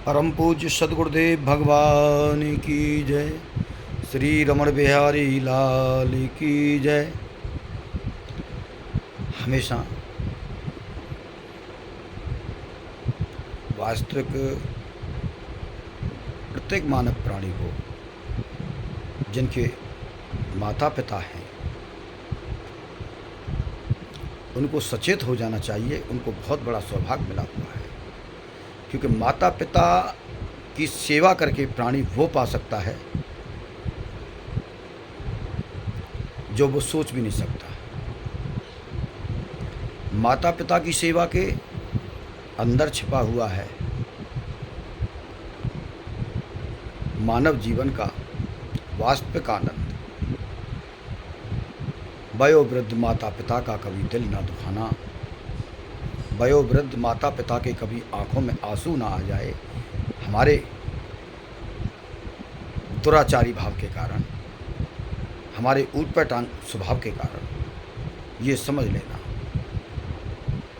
परम पूज्य सदगुरुदेव भगवान की जय। श्री रमण बिहारी लाल की जय। हमेशा वास्तविक प्रत्येक मानव प्राणी को जिनके माता पिता हैं उनको सचेत हो जाना चाहिए। उनको बहुत बड़ा सौभाग्य मिला हुआ है, क्योंकि माता पिता की सेवा करके प्राणी वो पा सकता है जो वो सोच भी नहीं सकता। माता पिता की सेवा के अंदर छिपा हुआ है मानव जीवन का वास्तविक आनंद। वयोवृद्ध माता पिता का कभी दिल ना दुखाना, वयोवृद्ध माता पिता के कभी आंखों में आंसू ना आ जाए हमारे दुराचारी भाव के कारण, हमारे ऊटपटांग स्वभाव के कारण। ये समझ लेना,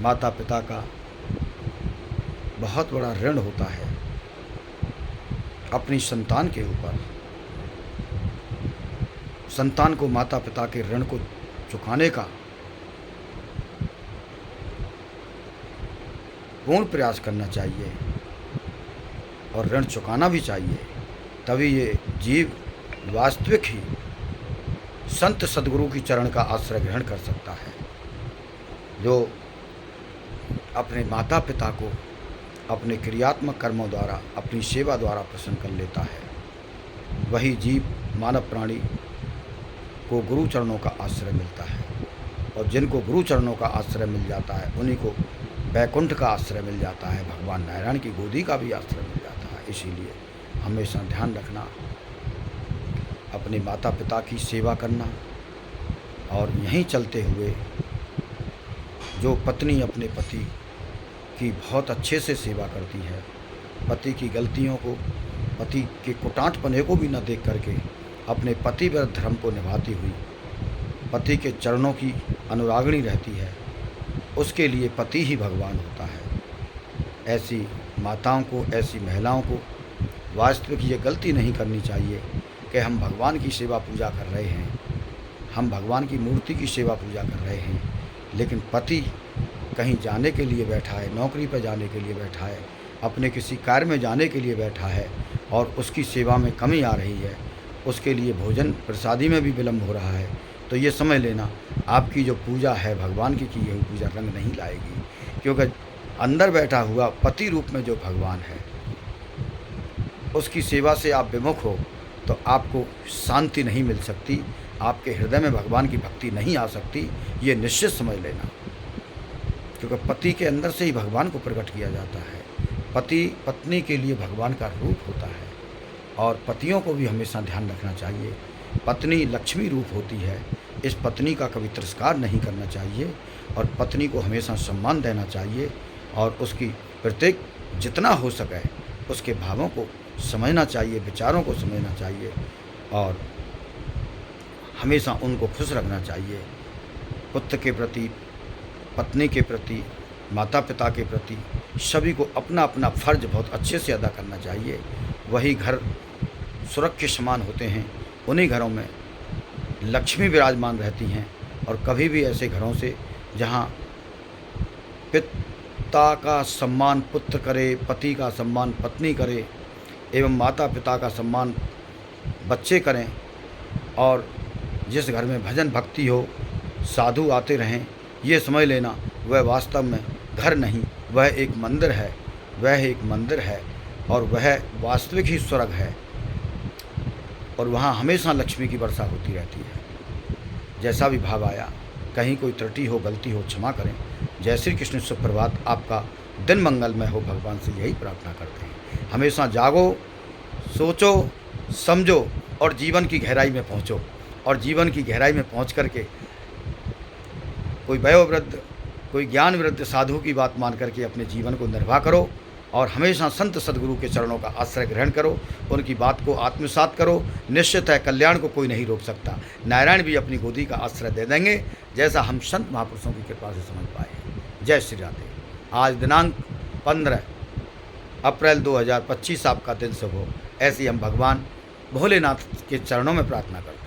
माता पिता का बहुत बड़ा ऋण होता है अपनी संतान के ऊपर। संतान को माता पिता के ऋण को चुकाने का पूर्ण प्रयास करना चाहिए और ऋण चुकाना भी चाहिए। तभी ये जीव वास्तविक ही संत सदगुरु की चरण का आश्रय ग्रहण कर सकता है। जो अपने माता पिता को अपने क्रियात्मक कर्मों द्वारा, अपनी सेवा द्वारा प्रसन्न कर लेता है, वही जीव मानव प्राणी को गुरु चरणों का आश्रय मिलता है। और जिनको गुरु चरणों का आश्रय मिल जाता है उन्हीं को वैकुंठ का आश्रय मिल जाता है, भगवान नारायण की गोदी का भी आश्रय मिल जाता है। इसीलिए हमेशा ध्यान रखना, अपने माता पिता की सेवा करना। और यहीं चलते हुए जो पत्नी अपने पति की बहुत अच्छे से सेवा करती है, पति की गलतियों को, पति के कुटांटपने को भी न देख करके अपने पतिव्रत धर्म को निभाती हुई पति के चरणों की अनुरागिणी रहती है, उसके लिए पति ही भगवान होता है। ऐसी माताओं को, ऐसी महिलाओं को वास्तविक ये गलती नहीं करनी चाहिए कि हम भगवान की सेवा पूजा कर रहे हैं, हम भगवान की मूर्ति की सेवा पूजा कर रहे हैं, लेकिन पति कहीं जाने के लिए बैठा है, नौकरी पर जाने के लिए बैठा है, अपने किसी कार्य में जाने के लिए बैठा है और उसकी सेवा में कमी आ रही है, उसके लिए भोजन प्रसादी में भी विलम्ब हो रहा है, तो ये समझ लेना आपकी जो पूजा है भगवान की हुई पूजा रंग नहीं लाएगी। क्योंकि अंदर बैठा हुआ पति रूप में जो भगवान है उसकी सेवा से आप विमुख हो तो आपको शांति नहीं मिल सकती, आपके हृदय में भगवान की भक्ति नहीं आ सकती। ये निश्चित समझ लेना, क्योंकि पति के अंदर से ही भगवान को प्रकट किया जाता है। पति पत्नी के लिए भगवान का रूप होता है और पतियों को भी हमेशा ध्यान रखना चाहिए। पत्नी लक्ष्मी रूप होती है, इस पत्नी का कभी तिरस्कार नहीं करना चाहिए और पत्नी को हमेशा सम्मान देना चाहिए और उसकी प्रत्येक जितना हो सके उसके भावों को समझना चाहिए, विचारों को समझना चाहिए और हमेशा उनको खुश रखना चाहिए। पुत्र के प्रति, पत्नी के प्रति, माता पिता के प्रति सभी को अपना अपना फ़र्ज बहुत अच्छे से अदा करना चाहिए। वही घर स्वर्ग के समान होते हैं, उन्हीं घरों में लक्ष्मी विराजमान रहती हैं। और कभी भी ऐसे घरों से जहाँ पिता का सम्मान पुत्र करे, पति का सम्मान पत्नी करे एवं माता पिता का सम्मान बच्चे करें, और जिस घर में भजन भक्ति हो, साधु आते रहें, ये समझ लेना वह वास्तव में घर नहीं, वह एक मंदिर है, वह एक मंदिर है और वह वास्तविक ही स्वर्ग है। और वहाँ हमेशा लक्ष्मी की वर्षा होती रहती है। जैसा भी भाव आया, कहीं कोई त्रुटि हो, गलती हो, क्षमा करें। जय श्री कृष्ण। सुप्रभात। आपका दिन मंगलमय हो, भगवान से यही प्रार्थना करते हैं। हमेशा जागो, सोचो, समझो और जीवन की गहराई में पहुँचो। और जीवन की गहराई में पहुँच करके कोई वयोवृद्ध, कोई ज्ञान वृद्ध साधु की बात मान करके अपने जीवन को निर्वाह करो और हमेशा संत सदगुरु के चरणों का आश्रय ग्रहण करो, उनकी बात को आत्मसात करो। निश्चित है कल्याण को कोई नहीं रोक सकता। नारायण भी अपनी गोदी का आश्रय दे देंगे, जैसा हम संत महापुरुषों की कृपा से समझ पाए। जय श्री राधे। आज दिनांक 15 अप्रैल 2025 आपका दिन शुभ हो, ऐसी हम भगवान भोलेनाथ के चरणों में प्रार्थना करते हैं।